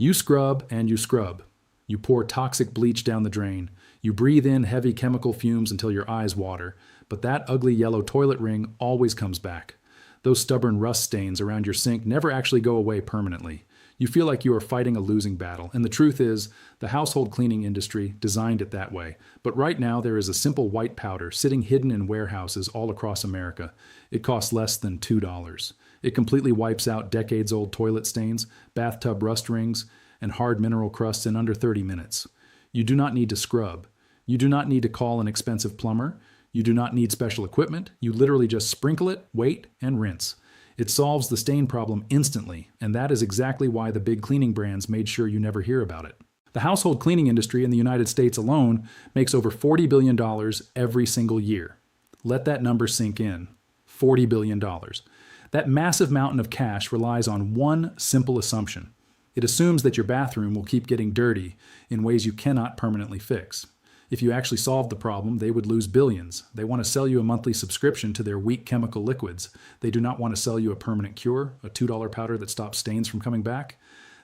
You scrub and you scrub. You pour toxic bleach down the drain. You breathe in heavy chemical fumes until your eyes water. But that ugly yellow toilet ring always comes back. Those stubborn rust stains around your sink never actually go away permanently. You feel like you are fighting a losing battle, and the truth is, the household cleaning industry designed it that way. But right now there is a simple white powder sitting hidden in warehouses all across America. It costs less than $2. It completely wipes out decades-old toilet stains, bathtub rust rings, and hard mineral crusts in under 30 minutes. You do not need to scrub. You do not need to call an expensive plumber. You do not need special equipment. You literally just sprinkle it, wait, and rinse. It solves the stain problem instantly, and that is exactly why the big cleaning brands made sure you never hear about it. The household cleaning industry in the United States alone makes over $40 billion every single year. Let that number sink in. $40 billion. That massive mountain of cash relies on one simple assumption. It assumes that your bathroom will keep getting dirty in ways you cannot permanently fix. If you actually solved the problem, they would lose billions. They want to sell you a monthly subscription to their weak chemical liquids. They do not want to sell you a permanent cure, a $2 powder that stops stains from coming back.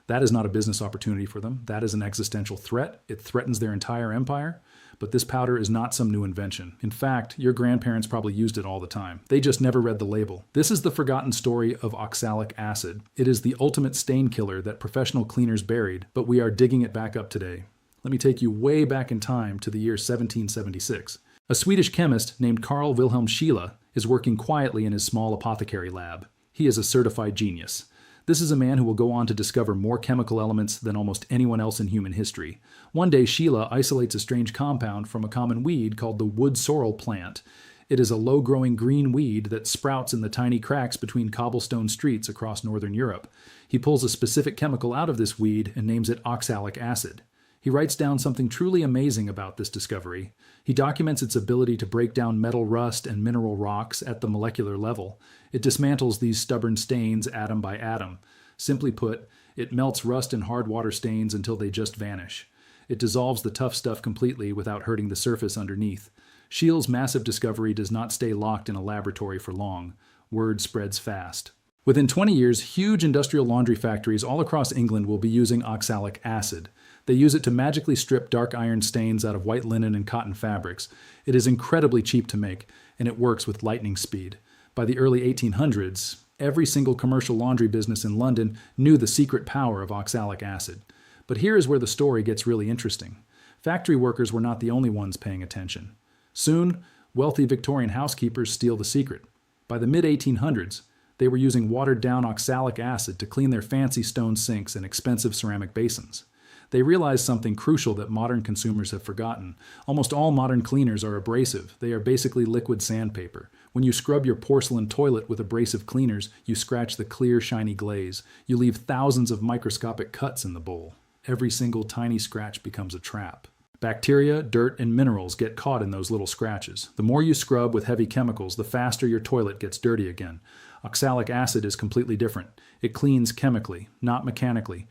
That is not a business opportunity for them. That is an existential threat. It threatens their entire empire. But this powder is not some new invention. In fact, your grandparents probably used it all the time. They just never read the label. This is the forgotten story of oxalic acid. It is the ultimate stain killer that professional cleaners buried, but we are digging it back up today. Let me take you way back in time to the year 1776. A Swedish chemist named Carl Wilhelm Scheele is working quietly in his small apothecary lab. He is a certified genius. This is a man who will go on to discover more chemical elements than almost anyone else in human history. One day, Scheele isolates a strange compound from a common weed called the wood sorrel plant. It is a low-growing green weed that sprouts in the tiny cracks between cobblestone streets across northern Europe. He pulls a specific chemical out of this weed and names it oxalic acid. He writes down something truly amazing about this discovery. He documents its ability to break down metal rust and mineral rocks at the molecular level. It dismantles these stubborn stains atom by atom. Simply put, it melts rust and hard water stains until they just vanish. It dissolves the tough stuff completely without hurting the surface underneath. Scheele's massive discovery does not stay locked in a laboratory for long. Word spreads fast. Within 20 years, huge industrial laundry factories all across England will be using oxalic acid. They use it to magically strip dark iron stains out of white linen and cotton fabrics. It is incredibly cheap to make, and it works with lightning speed. By the early 1800s, every single commercial laundry business in London knew the secret power of oxalic acid. But here is where the story gets really interesting. Factory workers were not the only ones paying attention. Soon, wealthy Victorian housekeepers steal the secret. By the mid-1800s, they were using watered-down oxalic acid to clean their fancy stone sinks and expensive ceramic basins. They realized something crucial that modern consumers have forgotten. Almost all modern cleaners are abrasive. They are basically liquid sandpaper. When you scrub your porcelain toilet with abrasive cleaners, you scratch the clear, shiny glaze. You leave thousands of microscopic cuts in the bowl. Every single tiny scratch becomes a trap. Bacteria, dirt, and minerals get caught in those little scratches. The more you scrub with heavy chemicals, the faster your toilet gets dirty again. Oxalic acid is completely different. It cleans chemically, not mechanically.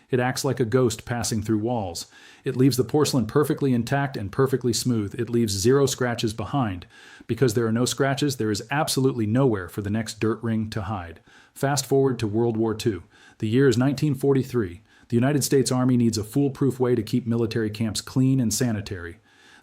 It acts like a ghost passing through walls. It leaves the porcelain perfectly intact and perfectly smooth. It leaves zero scratches behind. Because there are no scratches, there is absolutely nowhere for the next dirt ring to hide. Fast forward to World War II. The year is 1943. The United States Army needs a foolproof way to keep military camps clean and sanitary.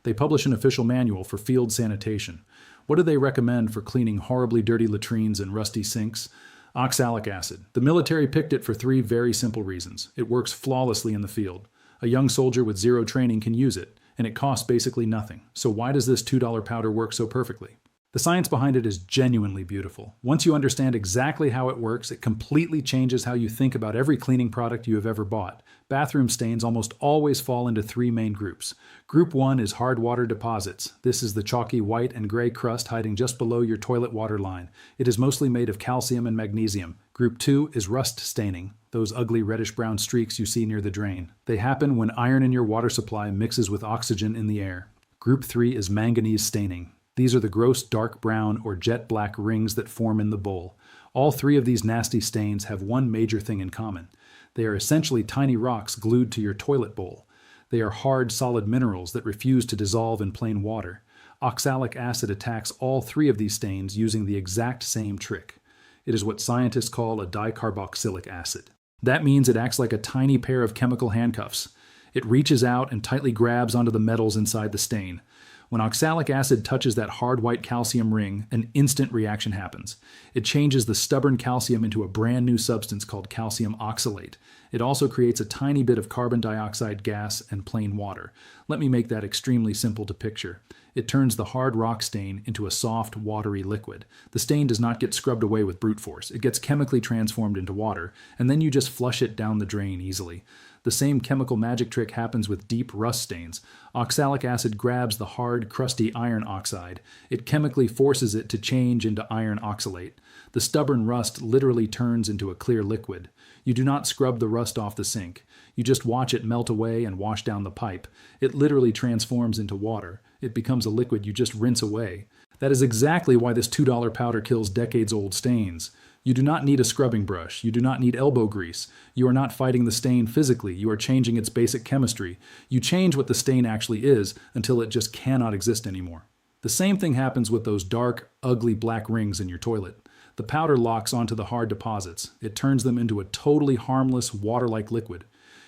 They publish an official manual for field sanitation. What do they recommend for cleaning horribly dirty latrines and rusty sinks? Oxalic acid. The military picked it for three very simple reasons. It works flawlessly in the field. A young soldier with zero training can use it, and it costs basically nothing. So why does this $2 powder work so perfectly? The science behind it is genuinely beautiful. Once you understand exactly how it works, it completely changes how you think about every cleaning product you have ever bought. Bathroom stains almost always fall into three main groups. Group 1 is hard water deposits. This is the chalky white and gray crust hiding just below your toilet water line. It is mostly made of calcium and magnesium. Group 2 is rust staining, those ugly reddish-brown streaks you see near the drain. They happen when iron in your water supply mixes with oxygen in the air. Group 3 is manganese staining. These are the gross dark brown or jet black rings that form in the bowl. All three of these nasty stains have one major thing in common. They are essentially tiny rocks glued to your toilet bowl. They are hard, solid minerals that refuse to dissolve in plain water. Oxalic acid attacks all three of these stains using the exact same trick. It is what scientists call a dicarboxylic acid. That means it acts like a tiny pair of chemical handcuffs. It reaches out and tightly grabs onto the metals inside the stain. When oxalic acid touches that hard white calcium ring, an instant reaction happens. It changes the stubborn calcium into a brand new substance called calcium oxalate. It also creates a tiny bit of carbon dioxide gas and plain water. Let me make that extremely simple to picture. It turns the hard rock stain into a soft, watery liquid. The stain does not get scrubbed away with brute force. It gets chemically transformed into water, and then you just flush it down the drain easily. The same chemical magic trick happens with deep rust stains. Oxalic acid grabs the hard, crusty iron oxide. It chemically forces it to change into iron oxalate. The stubborn rust literally turns into a clear liquid. You do not scrub the rust off the sink. You just watch it melt away and wash down the pipe. It literally transforms into water. It becomes a liquid you just rinse away. That is exactly why this $2 powder kills decades-old stains. You do not need a scrubbing brush. You do not need elbow grease. You are not fighting the stain physically. You are changing its basic chemistry. You change what the stain actually is until it just cannot exist anymore. The same thing happens with those dark, ugly black rings in your toilet. The powder locks onto the hard deposits. It turns them into a totally harmless, water-like liquid.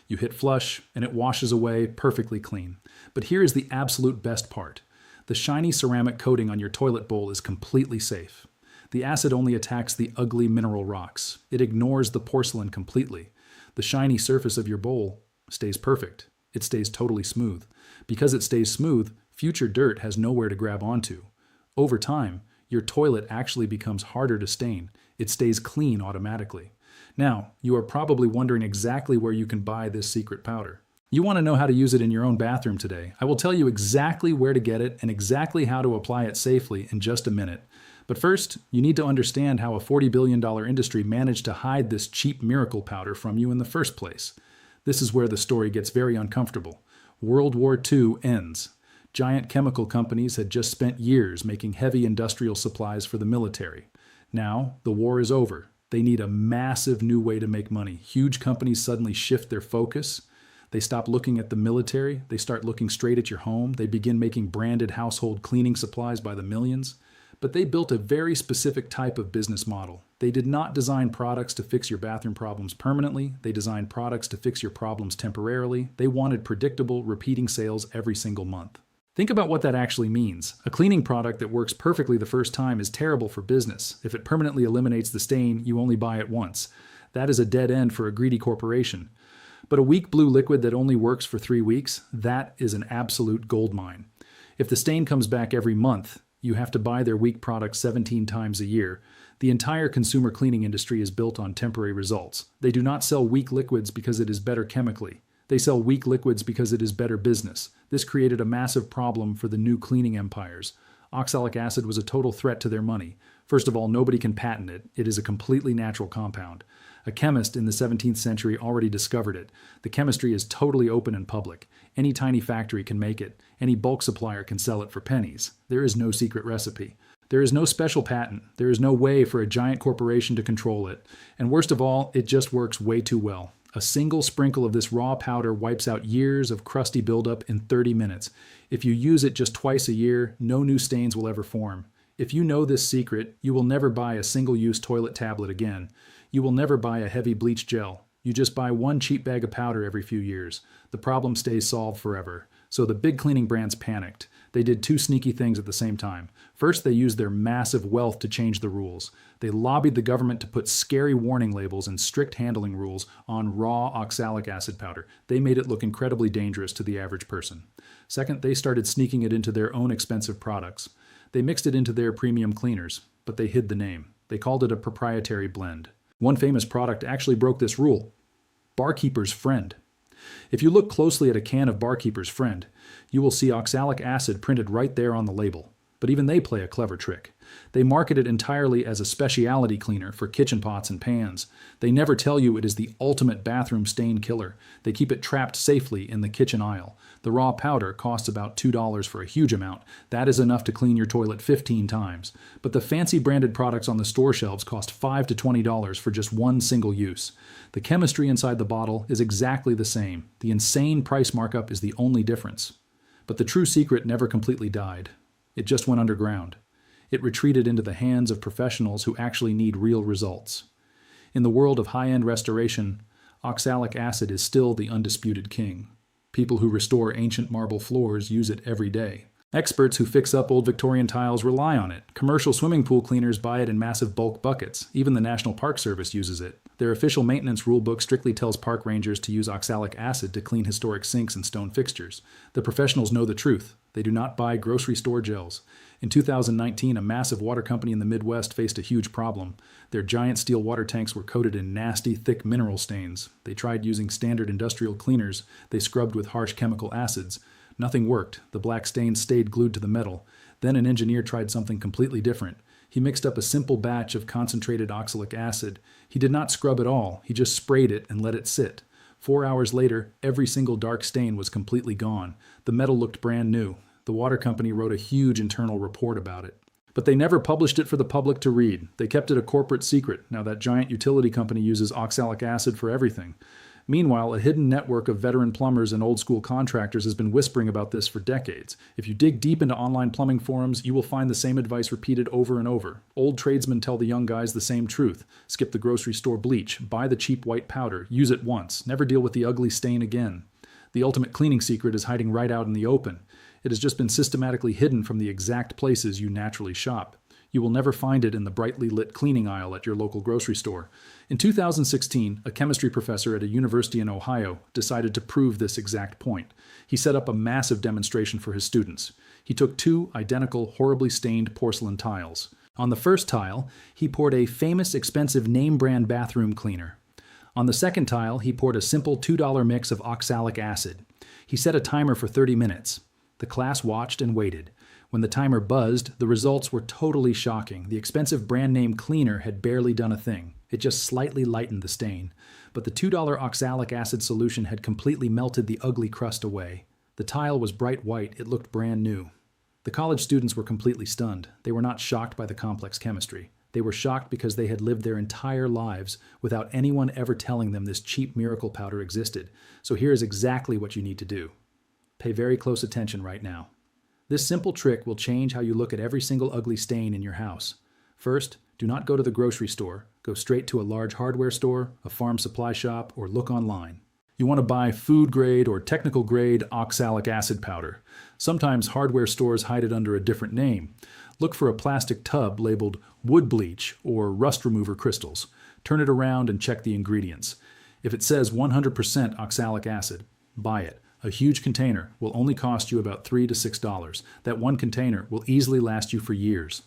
You hit flush, and it washes away perfectly clean. But here is the absolute best part. The shiny ceramic coating on your toilet bowl is completely safe. The acid only attacks the ugly mineral rocks. It ignores the porcelain completely. The shiny surface of your bowl stays perfect. It stays totally smooth. Because it stays smooth, future dirt has nowhere to grab onto. Over time, your toilet actually becomes harder to stain. It stays clean automatically. Now, you are probably wondering exactly where you can buy this secret powder. You want to know how to use it in your own bathroom today. I will tell you exactly where to get it and exactly how to apply it safely in just a minute. But first, you need to understand how a $40 billion industry managed to hide this cheap miracle powder from you in the first place. This is where the story gets very uncomfortable. World War II ends. Giant chemical companies had just spent years making heavy industrial supplies for the military. Now, the war is over. They need a massive new way to make money. Huge companies suddenly shift their focus. They stop looking at the military. They start looking straight at your home. They begin making branded household cleaning supplies by the millions. But they built a very specific type of business model. They did not design products to fix your bathroom problems permanently. They designed products to fix your problems temporarily. They wanted predictable, repeating sales every single month. Think about what that actually means. A cleaning product that works perfectly the first time is terrible for business. If it permanently eliminates the stain, you only buy it once. That is a dead end for a greedy corporation. But a weak blue liquid that only works for 3 weeks, that is an absolute goldmine. If the stain comes back every month, you have to buy their weak product 17 times a year. The entire consumer cleaning industry is built on temporary results. They do not sell weak liquids because it is better chemically. They sell weak liquids because it is better business. This created a massive problem for the new cleaning empires. Oxalic acid was a total threat to their money. First of all, nobody can patent it. It is a completely natural compound. A chemist in the 17th century already discovered it. The chemistry is totally open and public. Any tiny factory can make it. Any bulk supplier can sell it for pennies. There is no secret recipe. There is no special patent. There is no way for a giant corporation to control it. And worst of all, it just works way too well. A single sprinkle of this raw powder wipes out years of crusty buildup in 30 minutes. If you use it just twice a year, no new stains will ever form. If you know this secret, you will never buy a single-use toilet tablet again. You will never buy a heavy bleach gel. You just buy one cheap bag of powder every few years. The problem stays solved forever. So the big cleaning brands panicked. They did two sneaky things at the same time. First, they used their massive wealth to change the rules. They lobbied the government to put scary warning labels and strict handling rules on raw oxalic acid powder. They made it look incredibly dangerous to the average person. Second, they started sneaking it into their own expensive products. They mixed it into their premium cleaners, but they hid the name. They called it a proprietary blend. One famous product actually broke this rule. Barkeeper's Friend. If you look closely at a can of Barkeeper's Friend, you will see oxalic acid printed right there on the label. But even they play a clever trick. They market it entirely as a specialty cleaner for kitchen pots and pans. They never tell you it is the ultimate bathroom stain killer. They keep it trapped safely in the kitchen aisle. The raw powder costs about $2 for a huge amount. That is enough to clean your toilet 15 times. But the fancy branded products on the store shelves cost $5 to $20 for just one single use. The chemistry inside the bottle is exactly the same. The insane price markup is the only difference. But the true secret never completely died. It just went underground. It retreated into the hands of professionals who actually need real results. In the world of high-end restoration, Oxalic acid is still the undisputed king. People who restore ancient marble floors use it every day. Experts who fix up old Victorian tiles rely on it. Commercial swimming pool cleaners buy it in massive bulk buckets. Even the National Park Service uses it. Their official maintenance rulebook strictly tells park rangers to use oxalic acid to clean historic sinks and stone fixtures. The professionals know the truth. They do not buy grocery store gels. In 2019, a massive water company in the Midwest faced a huge problem. Their giant steel water tanks were coated in nasty, thick mineral stains. They tried using standard industrial cleaners. They scrubbed with harsh chemical acids. Nothing worked. The black stains stayed glued to the metal. Then an engineer tried something completely different. He mixed up a simple batch of concentrated oxalic acid. He did not scrub at all. He just sprayed it and let it sit. 4 hours later, every single dark stain was completely gone. The metal looked brand new. The water company wrote a huge internal report about it. But they never published it for the public to read. They kept it a corporate secret. Now that giant utility company uses oxalic acid for everything. Meanwhile, a hidden network of veteran plumbers and old-school contractors has been whispering about this for decades. If you dig deep into online plumbing forums, you will find the same advice repeated over and over. Old tradesmen tell the young guys the same truth. Skip the grocery store bleach. Buy the cheap white powder. Use it once. Never deal with the ugly stain again. The ultimate cleaning secret is hiding right out in the open. It has just been systematically hidden from the exact places you naturally shop. You will never find it in the brightly lit cleaning aisle at your local grocery store. In 2016, a chemistry professor at a university in Ohio decided to prove this exact point. He set up a massive demonstration for his students. He took 2 identical, horribly stained porcelain tiles. On the first tile, he poured a famous, expensive name-brand bathroom cleaner. On the second tile, he poured a simple $2 mix of oxalic acid. He set a timer for 30 minutes. The class watched and waited. When the timer buzzed, the results were totally shocking. The expensive brand name cleaner had barely done a thing. It just slightly lightened the stain. But the $2 oxalic acid solution had completely melted the ugly crust away. The tile was bright white. It looked brand new. The college students were completely stunned. They were not shocked by the complex chemistry. They were shocked because they had lived their entire lives without anyone ever telling them this cheap miracle powder existed. So here is exactly what you need to do. Pay very close attention right now. This simple trick will change how you look at every single ugly stain in your house. First, do not go to the grocery store. Go straight to a large hardware store, a farm supply shop, or look online. You want to buy food-grade or technical-grade oxalic acid powder. Sometimes hardware stores hide it under a different name. Look for a plastic tub labeled wood bleach or rust remover crystals. Turn it around and check the ingredients. If it says 100% oxalic acid, buy it. A huge container will only cost you about $3 to $6. That one container will easily last you for years.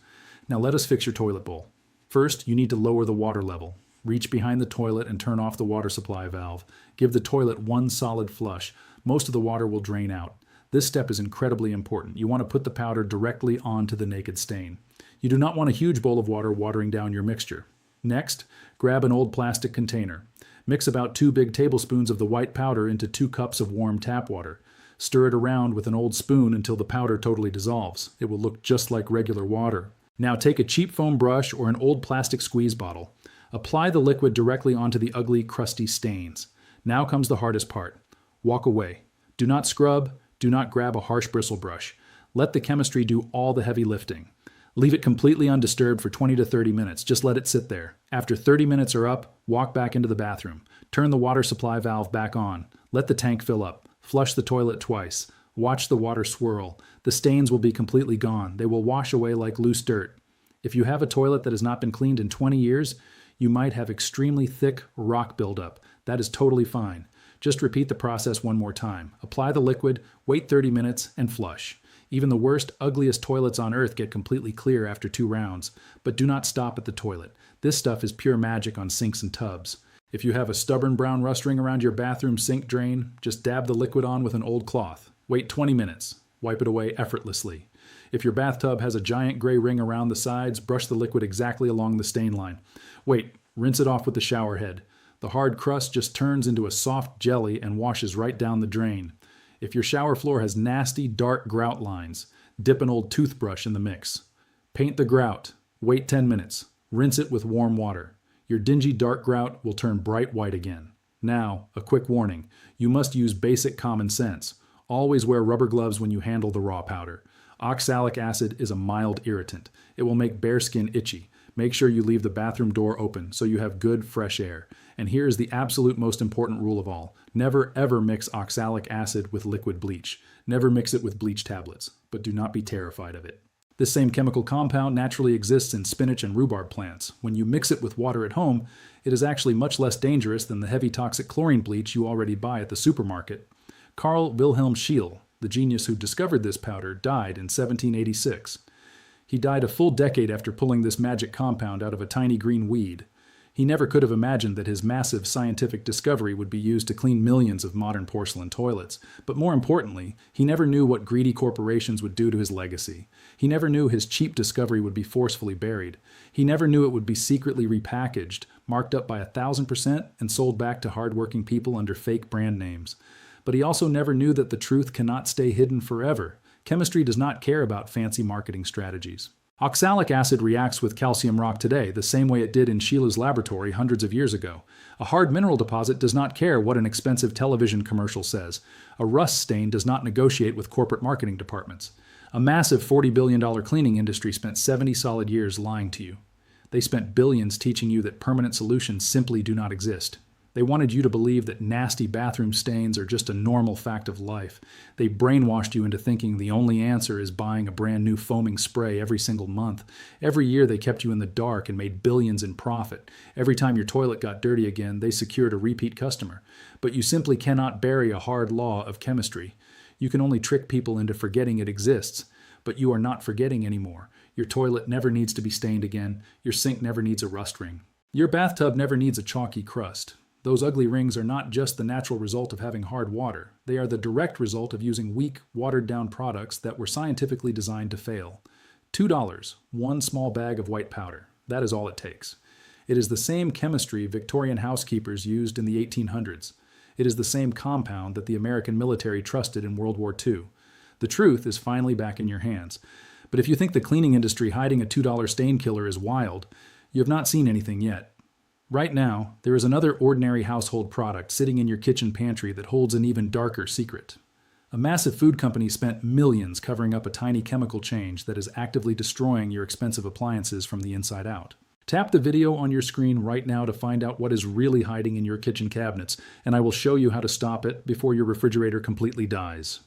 Now let us fix your toilet bowl. First, you need to lower the water level. Reach behind the toilet and turn off the water supply valve. Give the toilet one solid flush. Most of the water will drain out. This step is incredibly important. You want to put the powder directly onto the naked stain. You do not want a huge bowl of water watering down your mixture. Next, grab an old plastic container. Mix about 2 big tablespoons of the white powder into 2 cups of warm tap water. Stir it around with an old spoon until the powder totally dissolves. It will look just like regular water. Now take a cheap foam brush or an old plastic squeeze bottle. Apply the liquid directly onto the ugly, crusty stains. Now comes the hardest part. Walk away. Do not scrub. Do not grab a harsh bristle brush. Let the chemistry do all the heavy lifting. Leave it completely undisturbed for 20 to 30 minutes. Just let it sit there. After 30 minutes are up, walk back into the bathroom. Turn the water supply valve back on. Let the tank fill up. Flush the toilet twice. Watch the water swirl. The stains will be completely gone. They will wash away like loose dirt. If you have a toilet that has not been cleaned in 20 years, you might have extremely thick rock buildup. That is totally fine. Just repeat the process one more time. Apply the liquid, wait 30 minutes, and flush. Even the worst, ugliest toilets on earth get completely clear after 2 rounds. But do not stop at the toilet. This stuff is pure magic on sinks and tubs. If you have a stubborn brown rust ring around your bathroom sink drain, just dab the liquid on with an old cloth. Wait 20 minutes. Wipe it away effortlessly. If your bathtub has a giant gray ring around the sides, brush the liquid exactly along the stain line. Wait, rinse it off with the shower head. The hard crust just turns into a soft jelly and washes right down the drain. If your shower floor has nasty, dark grout lines, dip an old toothbrush in the mix. Paint the grout. Wait 10 minutes. Rinse it with warm water. Your dingy dark grout will turn bright white again. Now, a quick warning. You must use basic common sense. Always wear rubber gloves when you handle the raw powder. Oxalic acid is a mild irritant. It will make bare skin itchy. Make sure you leave the bathroom door open so you have good, fresh air. And here is the absolute most important rule of all. Never ever mix oxalic acid with liquid bleach. Never mix it with bleach tablets, but do not be terrified of it. This same chemical compound naturally exists in spinach and rhubarb plants. When you mix it with water at home, it is actually much less dangerous than the heavy toxic chlorine bleach you already buy at the supermarket. Carl Wilhelm Scheele, the genius who discovered this powder, died in 1786. He died a full decade after pulling this magic compound out of a tiny green weed. He never could have imagined that his massive scientific discovery would be used to clean millions of modern porcelain toilets. But more importantly, he never knew what greedy corporations would do to his legacy. He never knew his cheap discovery would be forcefully buried. He never knew it would be secretly repackaged, marked up by 1,000%, and sold back to hardworking people under fake brand names. But he also never knew that the truth cannot stay hidden forever. Chemistry does not care about fancy marketing strategies. Oxalic acid reacts with calcium rock today the same way it did in Sheila's laboratory hundreds of years ago. A hard mineral deposit does not care what an expensive television commercial says. A rust stain does not negotiate with corporate marketing departments. A massive $40 billion cleaning industry spent 70 solid years lying to you. They spent billions teaching you that permanent solutions simply do not exist. They wanted you to believe that nasty bathroom stains are just a normal fact of life. They brainwashed you into thinking the only answer is buying a brand new foaming spray every single month. Every year they kept you in the dark and made billions in profit. Every time your toilet got dirty again, they secured a repeat customer. But you simply cannot bury a hard law of chemistry. You can only trick people into forgetting it exists. But you are not forgetting anymore. Your toilet never needs to be stained again. Your sink never needs a rust ring. Your bathtub never needs a chalky crust. Those ugly rings are not just the natural result of having hard water. They are the direct result of using weak, watered-down products that were scientifically designed to fail. $2, one small bag of white powder. That is all it takes. It is the same chemistry Victorian housekeepers used in the 1800s. It is the same compound that the American military trusted in World War II. The truth is finally back in your hands. But if you think the cleaning industry hiding a $2 stain killer is wild, you have not seen anything yet. Right now, there is another ordinary household product sitting in your kitchen pantry that holds an even darker secret. A massive food company spent millions covering up a tiny chemical change that is actively destroying your expensive appliances from the inside out. Tap the video on your screen right now to find out what is really hiding in your kitchen cabinets, and I will show you how to stop it before your refrigerator completely dies.